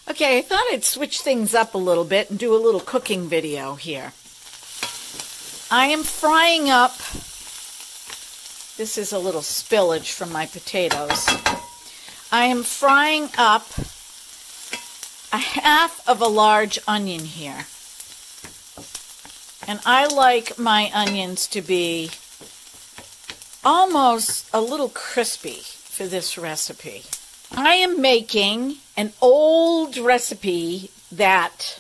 Okay, I thought I'd switch things up a little bit and do a little cooking video here. I am frying up, this is a little spillage from my potatoes. I am frying up a half of a large onion here. And I like my onions to be almost a little crispy for this recipe. I am making an old recipe that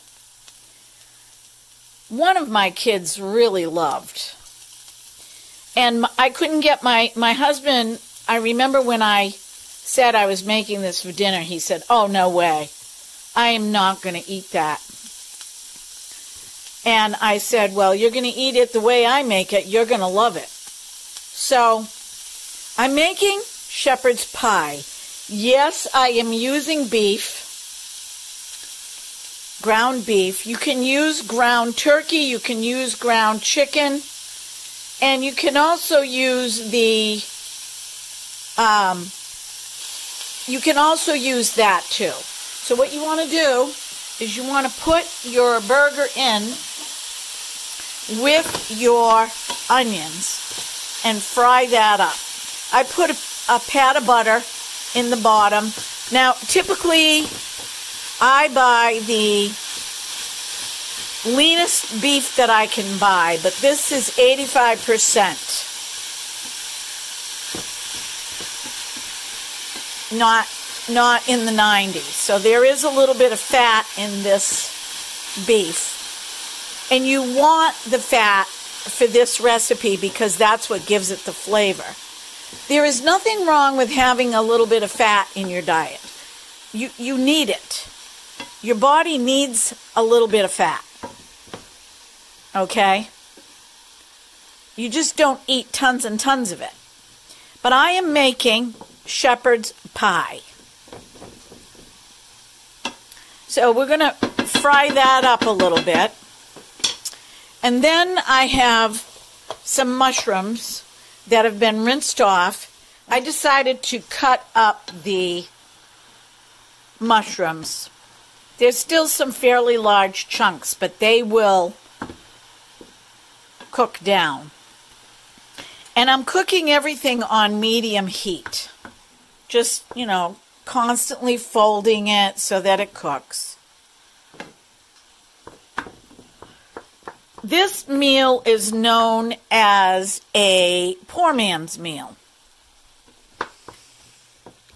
one of my kids really loved. And I couldn't get my husband, I remember when I said I was making this for dinner, he said, "Oh, no way. I am not going to eat that." And I said, "Well, you're going to eat it the way I make it. You're going to love it." So I'm making shepherd's pie. Yes, I am using beef, ground beef. You can use ground turkey, you can use ground chicken, and you can also use that too. So what you want to do is you want to put your burger in with your onions and fry that up. I put a pat of butter in the bottom. Now, typically, I buy the leanest beef that I can buy, but this is 85%. Not in the 90s. So there is a little bit of fat in this beef. And you want the fat for this recipe because that's what gives it the flavor. There is nothing wrong with having a little bit of fat in your diet. You need it. Your body needs a little bit of fat. Okay? You just don't eat tons and tons of it. But I am making shepherd's pie. So we're going to fry that up a little bit. And then I have some mushrooms that have been rinsed off. I decided to cut up the mushrooms. There's still some fairly large chunks, but they will cook down. And I'm cooking everything on medium heat. Just, constantly folding it so that it cooks. This meal is known as a poor man's meal.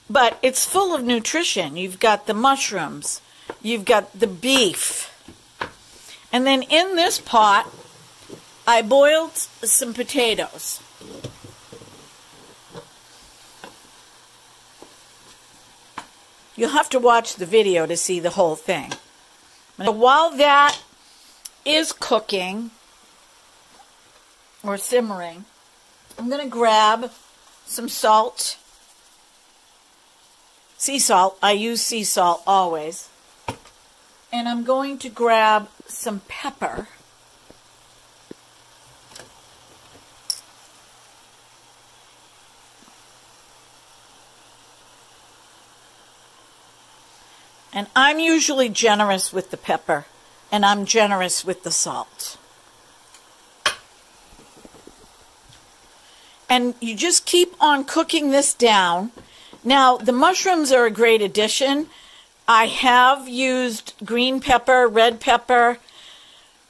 But it's full of nutrition. You've got the mushrooms. You've got the beef. And then in this pot, I boiled some potatoes. You'll have to watch the video to see the whole thing. But while that is cooking or simmering, I'm going to grab some salt. Sea salt. I use sea salt always. And I'm going to grab some pepper. And I'm usually generous with the pepper, and I'm generous with the salt. And you just keep on cooking this down. Now, the mushrooms are a great addition. I have used green pepper, red pepper,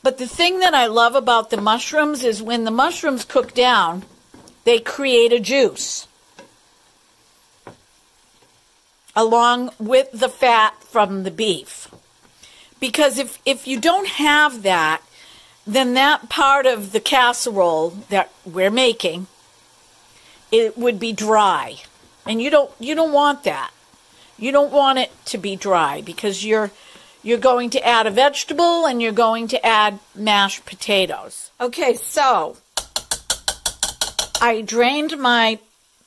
but the thing that I love about the mushrooms is when the mushrooms cook down, they create a juice along with the fat from the beef. Because if you don't have that, then that part of the casserole that we're making, it would be dry. And you don't want that. You don't want it to be dry because you're going to add a vegetable and you're going to add mashed potatoes. Okay, so I drained my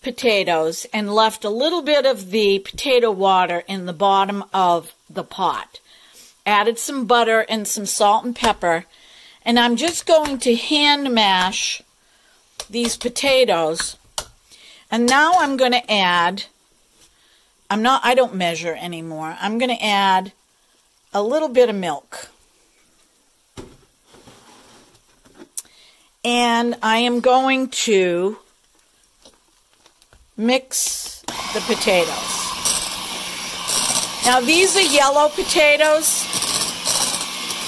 potatoes and left a little bit of the potato water in the bottom of the pot. Added some butter and some salt and pepper, and I'm just going to hand mash these potatoes. And now I'm going to add, I don't measure anymore. I'm going to add a little bit of milk. And I am going to mix the potatoes. Now these are yellow potatoes.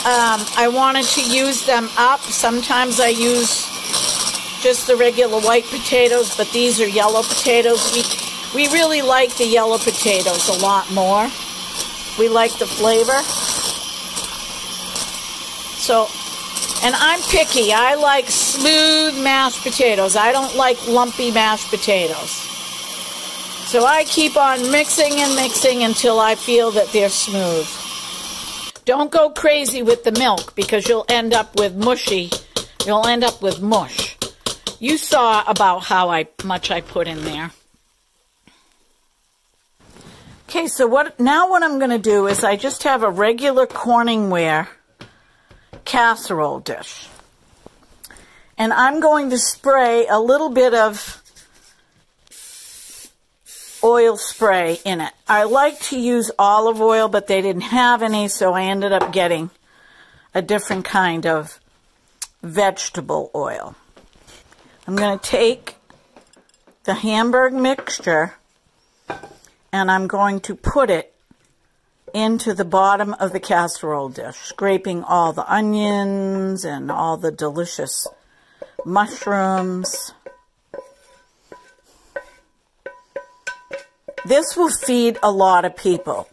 I wanted to use them up. Sometimes I use just the regular white potatoes, but these are yellow potatoes. We really like the yellow potatoes a lot more. We like the flavor. So, and I'm picky. I like smooth mashed potatoes. I don't like lumpy mashed potatoes. So I keep on mixing and mixing until I feel that they're smooth. Don't go crazy with the milk because you'll end up with mushy. You'll end up with mush. You saw about how much I put in there. Okay, so now what I'm going to do is I just have a regular Corningware casserole dish. And I'm going to spray a little bit of oil spray in it. I like to use olive oil, but they didn't have any, so I ended up getting a different kind of vegetable oil. I'm going to take the Hamburg mixture and I'm going to put it into the bottom of the casserole dish, scraping all the onions and all the delicious mushrooms. This will feed a lot of people.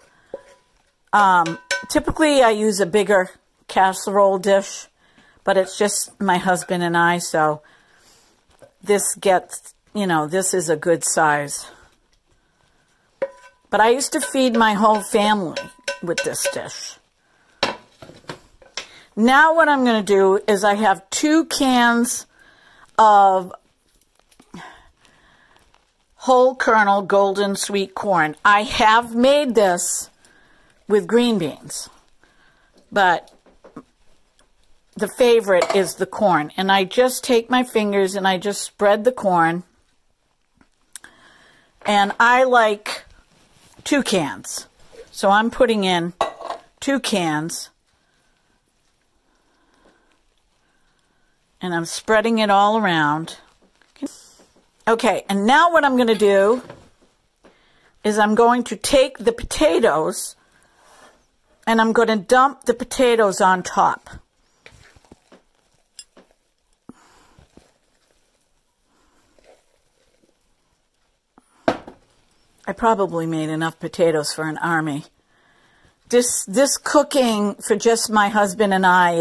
Typically I use a bigger casserole dish, but it's just my husband and I, so this gets, this is a good size. But I used to feed my whole family with this dish. Now what I'm going to do is I have 2 cans of whole kernel golden sweet corn. I have made this with green beans, but the favorite is the corn. And I just take my fingers and I just spread the corn. And I like 2 cans. So I'm putting in 2 cans. And I'm spreading it all around. Okay, and now what I'm going to do is I'm going to take the potatoes and I'm going to dump the potatoes on top. I probably made enough potatoes for an army. This cooking for just my husband and I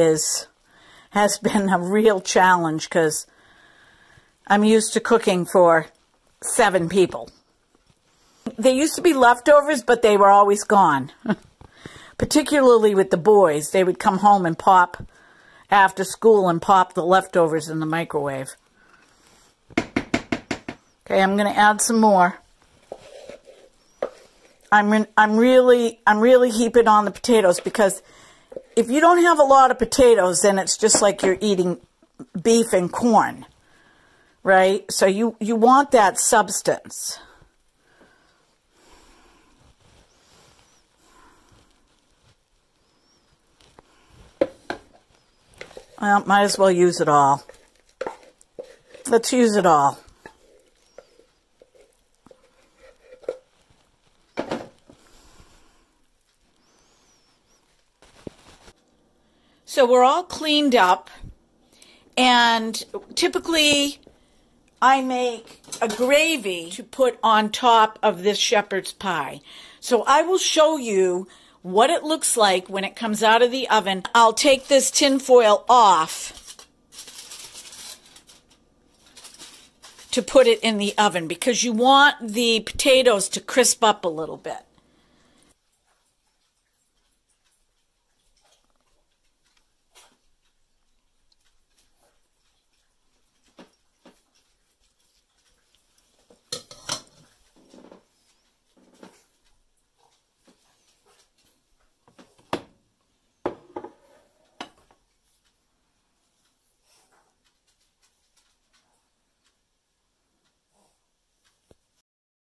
has been a real challenge because I'm used to cooking for 7 people. There used to be leftovers, but they were always gone. Particularly with the boys. They would come home and pop after school and pop the leftovers in the microwave. Okay, I'm going to add some more. I'm really heaping on the potatoes because if you don't have a lot of potatoes, then it's just like you're eating beef and corn, right? So you want that substance. Well, might as well use it all. Let's use it all. So we're all cleaned up, and typically I make a gravy to put on top of this shepherd's pie. So I will show you what it looks like when it comes out of the oven. I'll take this tin foil off to put it in the oven because you want the potatoes to crisp up a little bit.